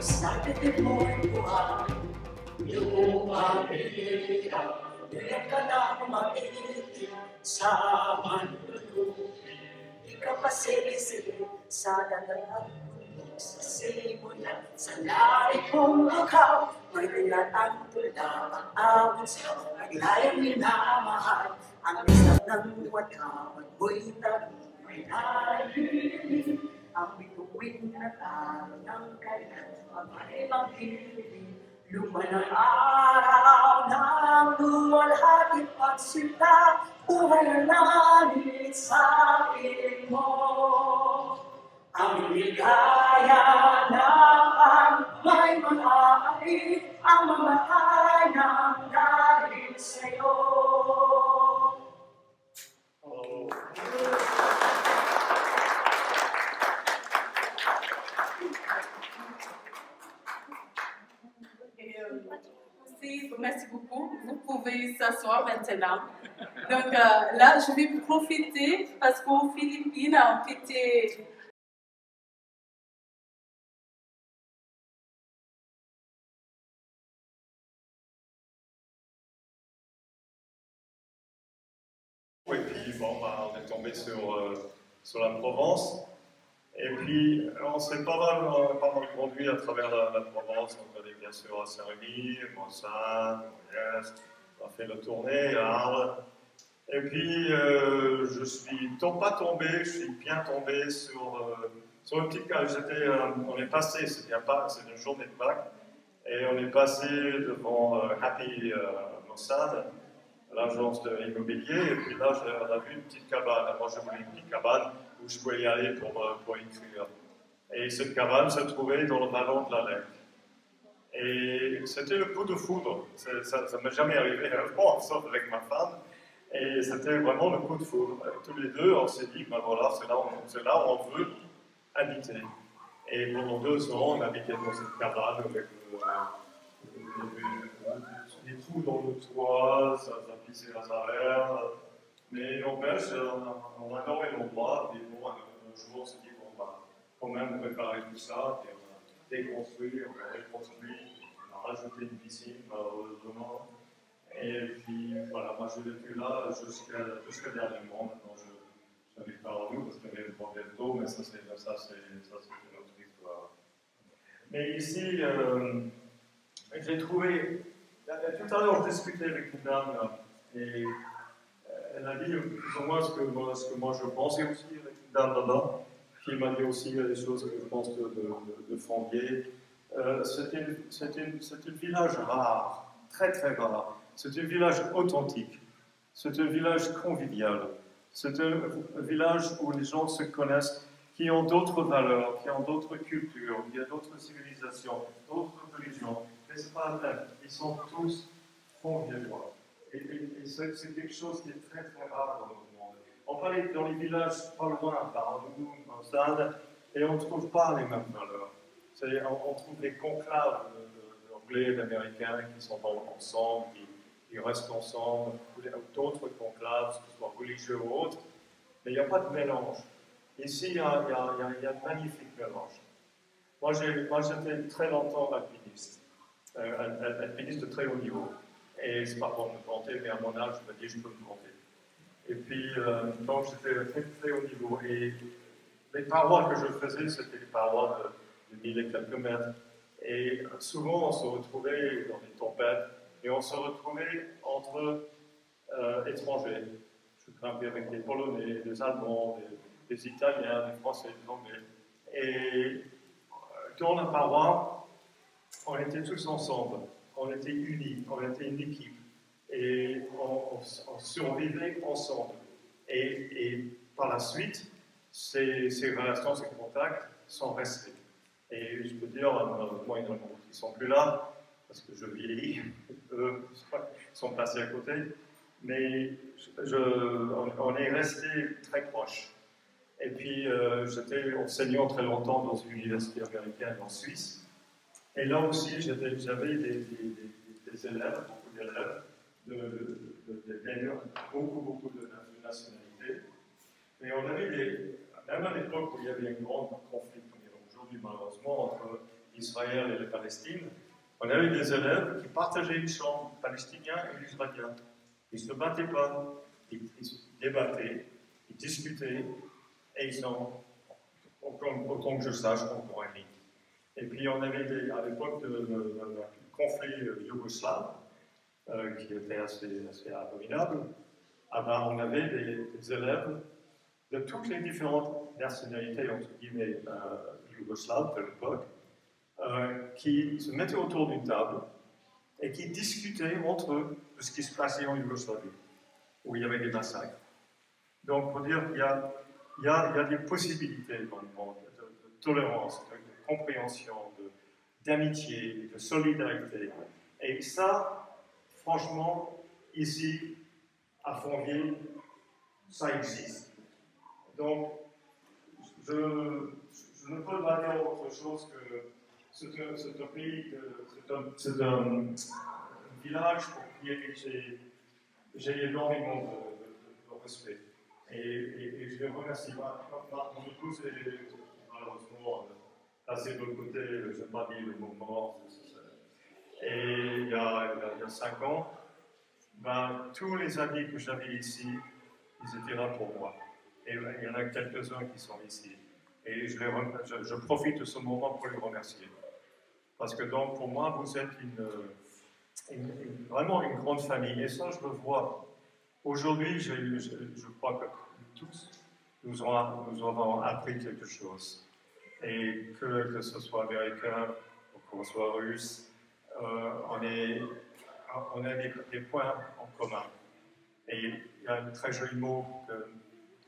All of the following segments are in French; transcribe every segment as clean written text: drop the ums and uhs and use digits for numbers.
Sabi mo'y buhay, iyong pamilya, diyan ka na umakitin sa manlulupi. Di ka pa sinisili sa dagat sa simulan, sa lahat kong lukaw, may nilatang tula ang awit sa naglayang minamahal. Ang isang ng wataman mo'y tagumpay na hiling, ang bituin na talo ng kailan, pagmay maghiling. Lumanang araw ng luwalhati pagsinta, buhay na langit sa piling mo. Ang ligaya ng may maaari, ang mamatay ng dahil sa'yo. Merci beaucoup. Vous pouvez s'asseoir maintenant. Donc là, je vais profiter parce qu'aux Philippines, on fêtait et puis bon, on est tombé sur la Provence. Et puis on s'est pas mal conduit à travers la Provence. On est allé bien sûr à Saint-Rémy, Montsant, Moyès, on a fait la tournée à Arles. Et puis je suis pas tombé, je suis bien tombé sur une petite cage. On est passé, c'est une journée de Pâques, et on est passé devant Happy Mossad, l'agence de immobilier, et puis là on a vu une petite cabane. Moi je voulais une petite cabane où je pouvais y aller pour écrire. Et cette cabane se trouvait dans le vallon de la Lech. Et c'était le coup de foudre. Ça ne m'est jamais arrivé avant, sauf avec ma femme. Et c'était vraiment le coup de foudre. Tous les deux, on s'est dit, ben voilà, c'est là où on veut habiter. Et pendant 2 ans, on habitait dans cette cabane avec des trous dans le toit, ça pissait à travers. Mais n'empêche, on adorait l'endroit. Et bon, un jour, on s'est dit, bon, on va quand même préparer tout ça. Et on a déconstruit, on a reconstruit, on a rajouté une piscine, heureusement. Et puis voilà, moi j'ai vécu là jusqu'à dernièrement. Maintenant, je n'habite pas en nous parce qu'il y avait le problème d'eau, mais ça c'est une autre histoire. Mais ici, j'ai trouvé. Tout à l'heure, je discutais avec une dame là, et elle a dit plus ou moins ce que moi je pensais aussi avec une dame là-bas, qui m'a dit aussi des choses que je pense de Fondier. C'est un village rare, très très rare. C'est un village authentique. C'est un village convivial. C'est un village où les gens se connaissent, qui ont d'autres valeurs, qui ont d'autres cultures, qui ont d'autres civilisations, d'autres religions. Mais ce n'est pas la même. Ils sont tous fondiellois. Et c'est quelque chose qui est très très rare dans notre monde. On va aller dans les villages pas loin, par Arnoux, en Stade, et on ne trouve pas les mêmes valeurs. On trouve des conclaves d'anglais et d'américains qui sont ensemble, qui restent ensemble, d'autres conclaves, que ce soit religieux ou autres, mais il n'y a pas de mélange. Ici, il y a un magnifique mélange. Moi, j'étais très longtemps alpiniste, alpiniste de très haut niveau. Et c'est pas pour me vanter, mais à mon âge, je me dis, je peux me vanter. Et puis, donc, j'étais très, très haut niveau. Et les parois que je faisais, c'était des parois de 1000 et quelques mètres. Et souvent, on se retrouvait dans des tempêtes, et on se retrouvait entre étrangers. Je grimpais avec des Polonais, des Allemands, des Italiens, des Français, des Anglais. Et dans la paroi, on était tous ensemble. On était unis, on était une équipe. Et on survivait ensemble. Et par la suite, ces relations, ces contacts sont restés. Et je peux dire, moi, ils ne sont plus là, parce que je vieillis, eux sont passés à côté, mais on est restés très proches. Et puis, j'étais enseignant très longtemps dans une université américaine en Suisse, et là aussi, j'avais des élèves, beaucoup d'élèves, beaucoup de nationalités, et on avait même à l'époque où il y avait un grand conflit, comme il y a aujourd'hui malheureusement entre Israël et la Palestine, on avait des élèves qui partageaient une chambre, palestinien et israélien. Ils ne se battaient pas, ils débattaient, ils discutaient, et ils sont, autant que je sache, encore amis. Et puis on avait à l'époque du conflit yougoslave, qui était assez abominable, on avait des élèves de toutes les différentes nationalités, entre guillemets, yougoslaves de l'époque, qui se mettaient autour d'une table et qui discutaient entre eux de ce qui se passait en Yougoslavie, où il y avait des massacres. Donc, pour dire qu'il y a des possibilités dans le monde de tolérance, de compréhension, d'amitié, de solidarité. Et ça, franchement, ici, à Fontville, ça existe. Donc, je ne peux pas dire autre chose que c'est un pays, c'est un village pour qui j'ai énormément de respect. Et je les remercie. Mon épouse est malheureusement passée de l'autre côté, je n'ai pas dit le mot mort. Et il y a 5 ans, tous les amis que j'avais ici, ils étaient là pour moi. Et il y en a quelques-uns qui sont ici. Et je profite de ce moment pour les remercier. Parce que donc, pour moi, vous êtes vraiment une grande famille. Et ça, je le vois. Aujourd'hui, je crois que tous, nous avons appris quelque chose. Et que ce soit américain ou qu'on soit russe, on a des points en commun. Et il y a un très joli mot que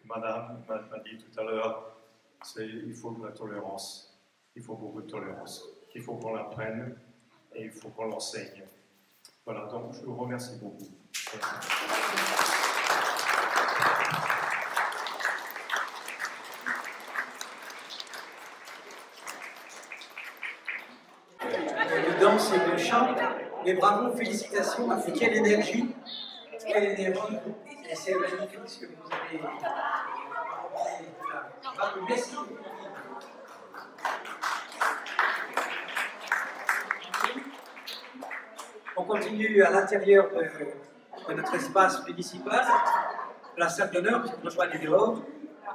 Madame m'a dit tout à l'heure, c'est il faut de la tolérance. Il faut beaucoup de tolérance. Il faut qu'on l'apprenne et il faut qu'on l'enseigne. Voilà, donc je vous remercie beaucoup. De danse et de chant, mais bravo, félicitations, et quelle énergie, et c'est magnifique ce que vous avez. Bravo, merci. On continue à l'intérieur de notre espace municipal, la salle d'honneur, puisqu'on rejoint les dehors.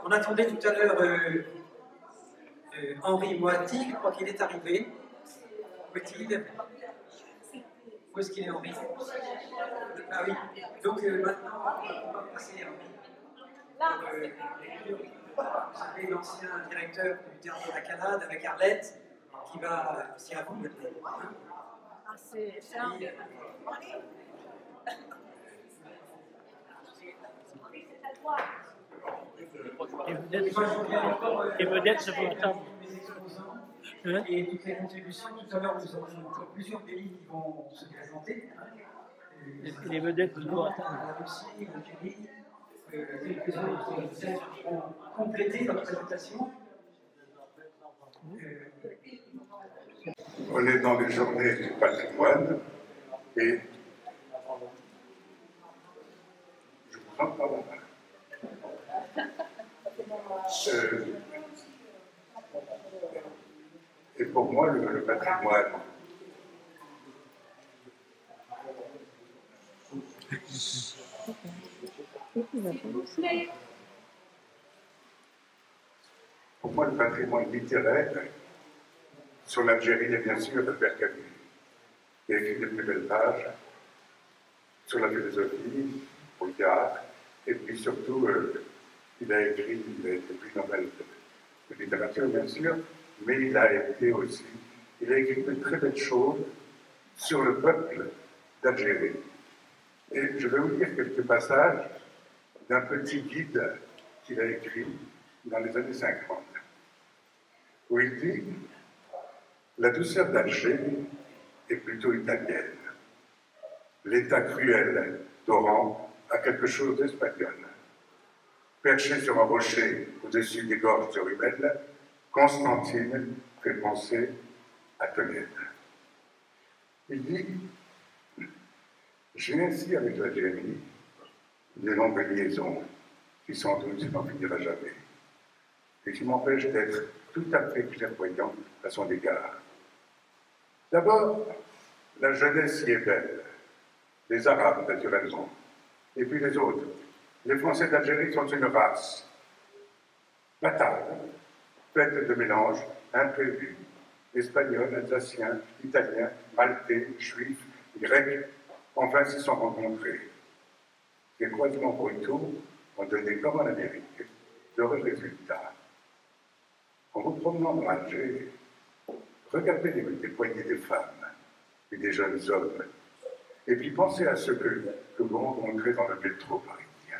On attendait tout à l'heure Henri Moati, je crois qu'il est arrivé. Où est-il? Où est-ce qu'il est, Henri? Ah oui, donc maintenant, on va passer Henri. Vous savez, l'ancien directeur du Théâtre de la Canade avec Arlette, qui va, c'est à vous maintenant. C'est Et peut-être se font entendre. Et toutes les contributions, tout à l'heure, nous avons encore plusieurs pays qui vont se présenter. Les vedettes qui vont attendre. La Russie, l'Algérie, quelques autres qui vont compléter la présentation. On est dans les journées du patrimoine et je vous prends par la main. Et pour moi, le patrimoine, littéraire, sur l'Algérie, et bien sûr, Albert Camus. Il a écrit les plus belles pages sur la philosophie, au théâtre, et puis surtout, il a été prix Nobel de littérature, bien sûr, mais il a écrit de très belles choses sur le peuple d'Algérie. Et je vais vous lire quelques passages d'un petit guide qu'il a écrit dans les années 50, où il dit « La douceur d'Alger est plutôt italienne. L'état cruel d'Oran a quelque chose d'espagnol. Perché sur un rocher au-dessus des gorges de Rubel, Constantine fait penser à Tolède. » Il dit « J'ai ainsi avec l'Algérie des longues liaisons qui sans doute n'en finira jamais, et qui m'empêchent d'être tout à fait clairvoyant à son égard. D'abord, la jeunesse y est belle, les Arabes naturellement, et puis les autres. Les Français d'Algérie sont une race bâtarde, faite de mélanges imprévus, espagnols, alsaciens, italiens, maltais, juifs, grecs, enfin s'y sont rencontrés. Ces croisements brutaux ont donné, comme en Amérique, d'heureux résultats. En vous promenant dans Alger, regardez les poignées des femmes et des jeunes hommes, et puis pensez à ceux que vous rencontrez dans le métro parisien.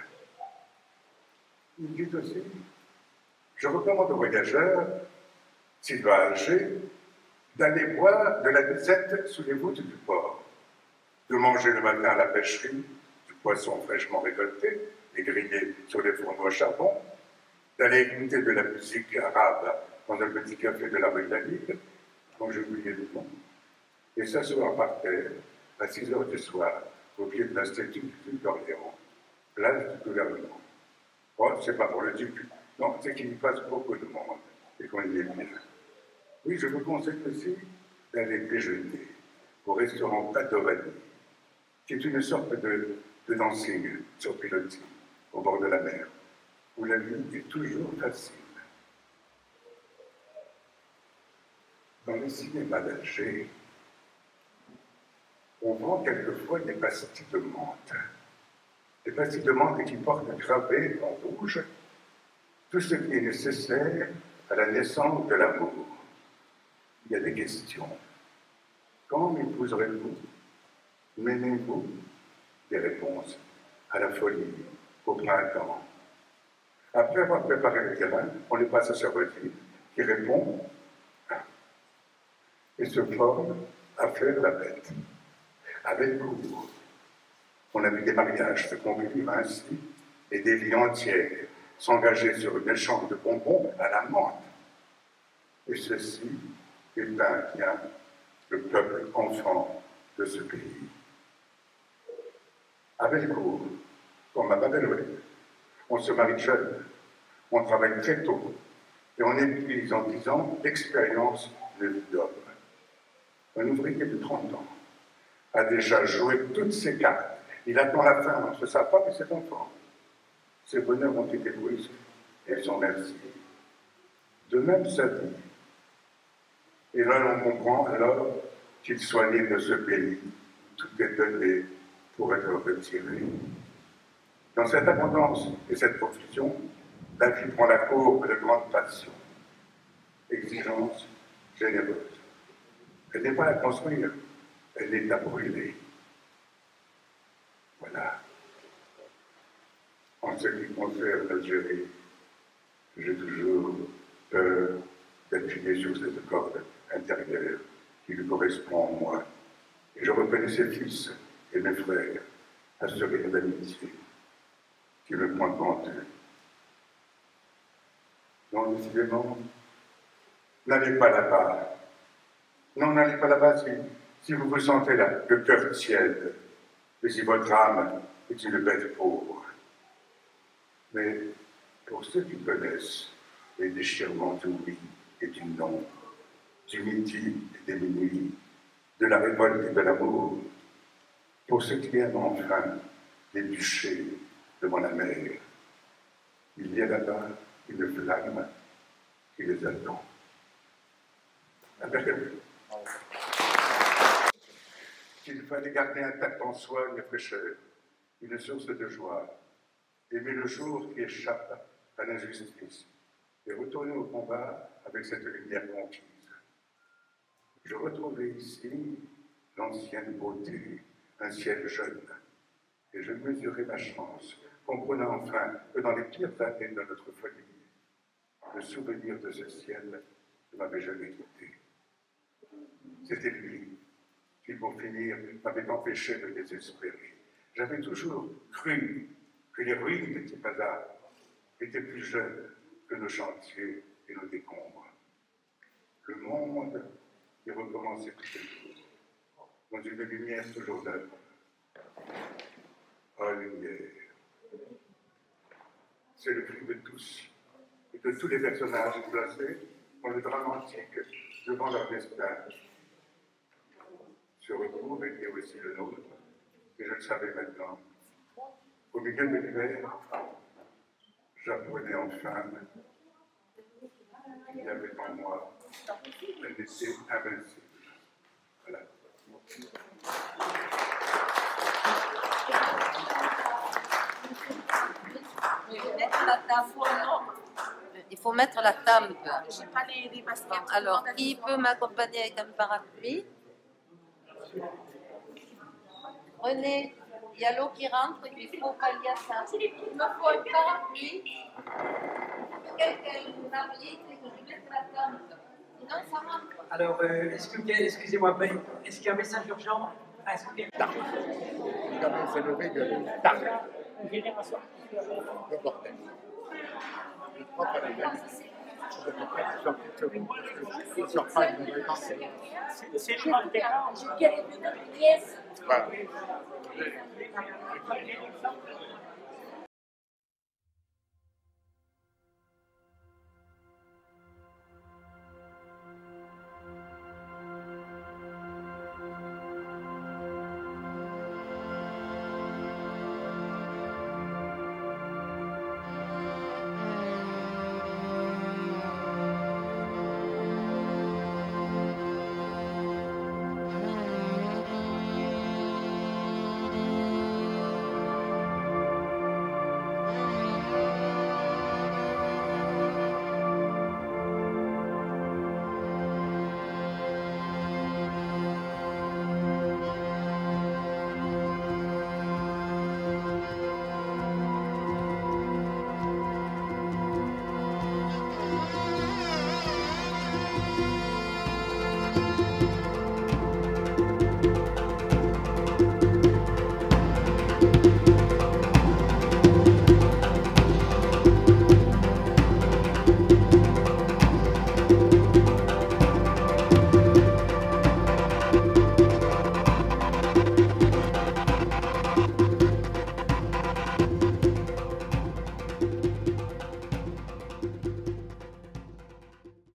Il dit aussi, je recommande aux voyageurs, s'il va à Alger, d'aller boire de la disette sous les voûtes du port, de manger le matin à la pêcherie du poisson fraîchement récolté et grillé sur les fourneaux à charbon, d'aller écouter de la musique arabe dans un petit café de la rue de la Ligue, dont j'ai oublié le nom, et s'asseoir par terre à 6 heures du soir au pied de l'Institut du Duc d'Orléans, place du gouvernement. Oh, c'est pas pour le Duc, non, c'est qu'il y passe beaucoup de monde et qu'on y est bien. Oui, je vous conseille aussi d'aller déjeuner au restaurant Padovani, qui est une sorte de dancing sur pilotis au bord de la mer, où la vie est toujours facile. Dans les cinémas d'Alger, on vend quelquefois des pastilles de menthe. Des pastilles de menthe qui portent gravé en rouge tout ce qui est nécessaire à la naissance de l'amour. Il y a des questions. Quand m'épouserez-vous? M'aimez-vous? Des réponses à la folie, au printemps. Après avoir préparé le gamin, on les passe à sa voisine, qui répond et se forme à faire la bête. Avec cours. On a vu des mariages se conclure ainsi et des vies entières s'engager sur une échange de bonbons à la menthe. Et ceci est un bien le peuple enfant de ce pays. Avec cours, comme à Babel, on se marie jeune, on travaille très tôt et on épuise en 10 ans l'expérience de vie d'homme. Un ouvrier de 30 ans a déjà joué toutes ses cartes. Il attend la fin entre sa femme et ses enfants. Ses bonheurs ont été brisés et son merci. De même sa vie. Et là, on comprend alors qu'il soit né de ce pays où tout est donné pour être retiré. Dans cette abondance et cette profusion, la vie prend la courbe de grande passion. Exigence généreuse. Elle n'est pas à construire, elle est à brûler. Voilà. En ce qui concerne l'Algérie, j'ai toujours peur d'appuyer sur cette corde intérieure qui lui correspond en moi. Et je reconnais ses fils et mes frères à ce rire d'amitié qui me prend devant eux. Non, décidément, n'allez pas là-bas. Non, n'allez pas là-bas si vous vous sentez là, le cœur tiède, et si votre âme est une bête pauvre. Mais pour ceux qui connaissent les déchirements du oui et du non, du midi et des minuits, de la révolte et de l'amour, pour ceux qui aiment enfin les bûchers devant la mer, il y a là-bas une flamme qui les attend. Apercevez. Qu'il fallait garder intacte en soi une fraîcheur, une source de joie, aimer le jour qui échappe à l'injustice et retourner au combat avec cette lumière conquise. Je retrouvais ici l'ancienne beauté, un ciel jeune, et je mesurais ma chance, comprenant enfin que dans les pires années de notre folie, le souvenir de ce ciel ne m'avait jamais quitté. C'était lui qui, pour finir, m'avait empêché de désespérer. J'avais toujours cru que les ruines de Tipaza étaient plus jeunes que nos chantiers et nos décombres. Le monde y recommençait tout toujours, dans une lumière toujours neuve. Oh, lumière, c'est le cri de tous et de tous les personnages placés dans le dramatique devant leur destin ce retour était aussi le nôtre, et je le savais maintenant. Au milieu de l'hiver, j'apprenais enfin qu'il y avait en moi un essai invincible. Voilà. Il faut mettre la table. J'ai pas les baskets. Alors, qui peut m'accompagner avec un parapluie? René, il y a l'eau qui rentre, il faut pallier à ça. Il me faut un parapluie. Quelqu'un m'habille et que je mette la table. Sinon, ça rentre. Alors, excusez-moi, mais est-ce qu'il y a un message urgent? Est-ce qu'il y a... Évidemment, c'est levé de tard. Le bordel. Je crois qu'à la base, je sors pas de nouvelles pensées. C'est pas le décor. Voilà.